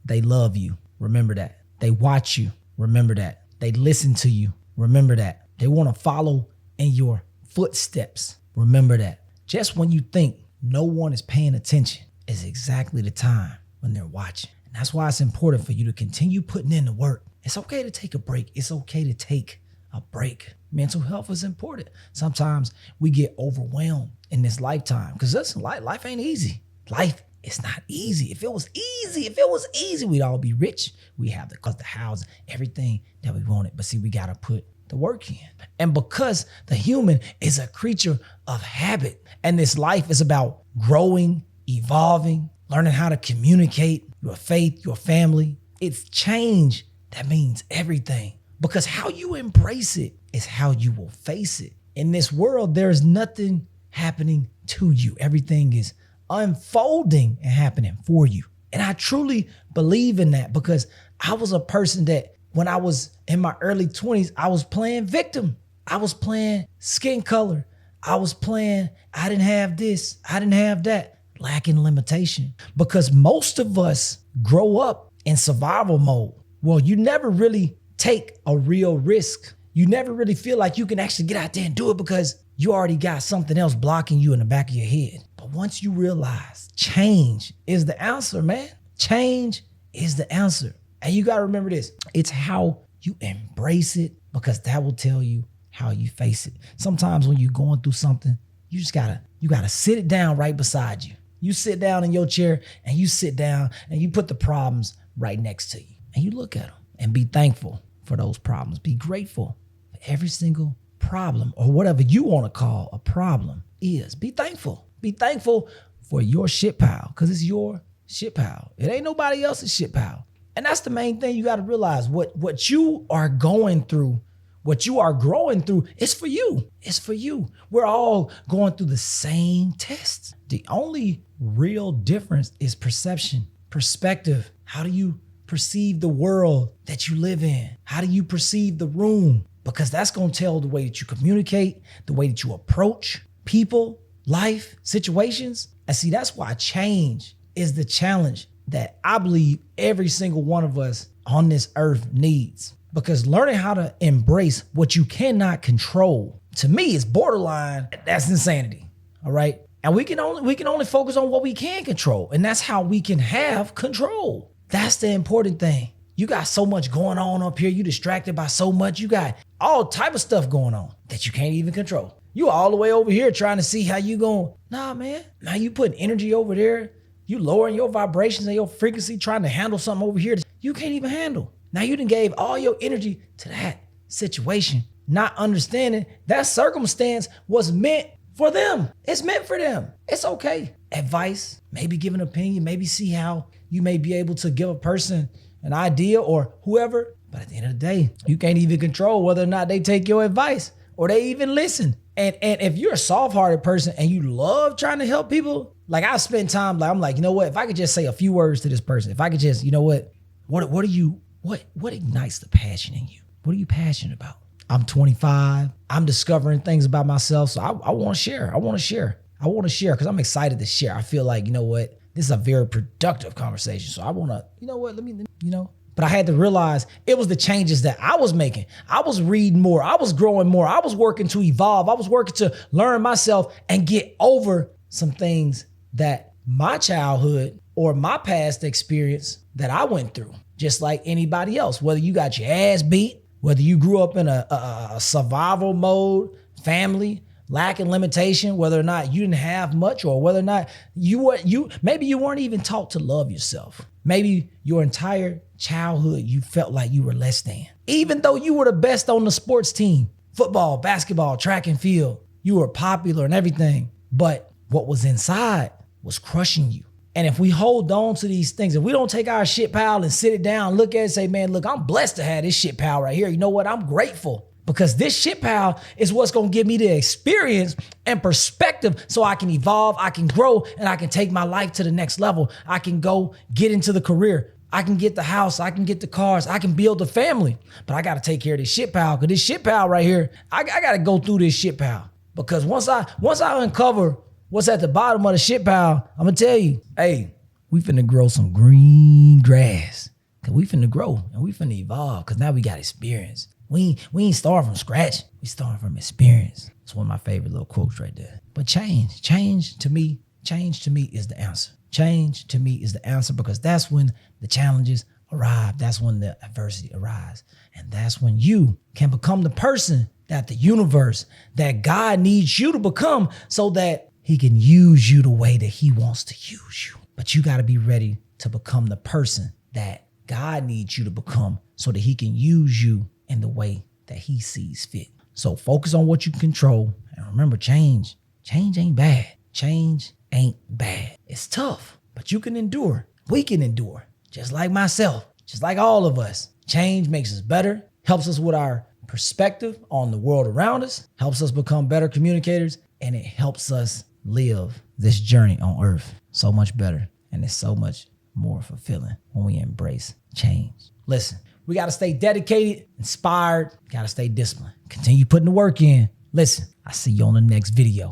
They love you. Remember that. They watch you. Remember that. They listen to you. Remember that. They want to follow in your footsteps. Remember that. Just when you think no one is paying attention is exactly the time when they're watching. And that's why it's important for you to continue putting in the work. It's okay to take a break. It's okay to take a break. Mental health is important. Sometimes we get overwhelmed in this lifetime because listen, life ain't easy. Life is not easy. If it was easy, we'd all be rich. We have the house, everything that we wanted. But see, we got to put the work in. And because the human is a creature of habit, and this life is about growing, evolving, learning how to communicate your faith, your family, it's change that means everything. Because how you embrace it is how you will face it. In this world, there's nothing happening to you. Everything is unfolding and happening for you. And I truly believe in that because I was a person that when I was in my early 20s, I was playing victim. I was playing skin color. I was playing, I didn't have this, I didn't have that, lacking limitation. Because most of us grow up in survival mode. Well, you never really take a real risk. You never really feel like you can actually get out there and do it because you already got something else blocking you in the back of your head. But once you realize change is the answer, man. Change is the answer. And you got to remember this. It's how you embrace it because that will tell you how you face it. Sometimes when you're going through something, you gotta sit it down right beside you. You sit down in your chair and you sit down and you put the problems right next to you and you look at them and be thankful for those problems. Be grateful for every single problem or whatever you want to call a problem is. Be thankful. Be thankful for your shit pile because it's your shit pile. It ain't nobody else's shit pile. And that's the main thing you got to realize. What you are going through, what you are growing through, it's for you. It's for you. We're all going through the same tests. The only real difference is perception, perspective. How do you perceive the world that you live in? How do you perceive the room? Because that's going to tell the way that you communicate, the way that you approach people, life, situations. And see, that's why change is the challenge that I believe every single one of us on this earth needs. Because learning how to embrace what you cannot control, to me, is borderline. That's insanity. All right. And we can only focus on what we can control. And that's how we can have control. That's the important thing. You got so much going on up here. You distracted by so much. You got all type of stuff going on that you can't even control. You all the way over here trying to see how you going. Nah, man. Now you putting energy over there. You lowering your vibrations and your frequency trying to handle something over here that you can't even handle. Now you done gave all your energy to that situation, not understanding that circumstance was meant for them. It's meant for them. It's okay. Advice, maybe give an opinion, maybe see how you may be able to give a person an idea or whoever. But at the end of the day, you can't even control whether or not they take your advice or they even listen. And if you're a soft-hearted person and you love trying to help people, like I spend time, like I'm like, you know what? If I could just say a few words to this person, if I could just, you know what ignites the passion in you? What are you passionate about? I'm 25. I'm discovering things about myself. So I want to share. I want to share because I'm excited to share. I feel like, you know what? This is a very productive conversation. So I want to, you know what? Let me, you know. But I had to realize it was the changes that I was making. I was reading more. I was growing more. I was working to evolve. I was working to learn myself and get over some things that my childhood or my past experience that I went through, just like anybody else. Whether you got your ass beat, whether you grew up in a survival mode, family, lacking limitation, whether or not you didn't have much, or whether or not maybe you weren't even taught to love yourself. Maybe your entire childhood, you felt like you were less than. Even though you were the best on the sports team, football, basketball, track and field, you were popular and everything. But what was inside was crushing you. And if we hold on to these things, if we don't take our shit pile and sit it down, look at it and say, man, look, I'm blessed to have this shit pile right here. You know what? I'm grateful. Because this shit pile is what's going to give me the experience and perspective so I can evolve, I can grow, and I can take my life to the next level. I can go get into the career. I can get the house. I can get the cars. I can build a family. But I got to take care of this shit pile because this shit pile right here, I got to go through this shit pile. Because once I uncover what's at the bottom of the shit pile, I'm going to tell you, hey, We finna grow some green grass. Cause we finna grow and we finna evolve. Cause now we got experience. We ain't starting from scratch. We starting from experience. It's one of my favorite little quotes right there. But change to me is the answer. Change to me is the answer because that's when the challenges arrive. That's when the adversity arrives. And that's when you can become the person that the universe, that God needs you to become so that he can use you the way that he wants to use you. But you got to be ready to become the person that God needs you to become so that he can use you in the way that he sees fit. So focus on what you control. And remember, change ain't bad. Change ain't bad. It's tough, but you can endure. We can endure. Just like myself, just like all of us. Change makes us better, helps us with our perspective on the world around us, helps us become better communicators, and it helps us live this journey on earth so much better. And it's so much more fulfilling when we embrace change. Listen, we got to stay dedicated, inspired, got to stay disciplined. Continue putting the work in. Listen, I'll see you on the next video.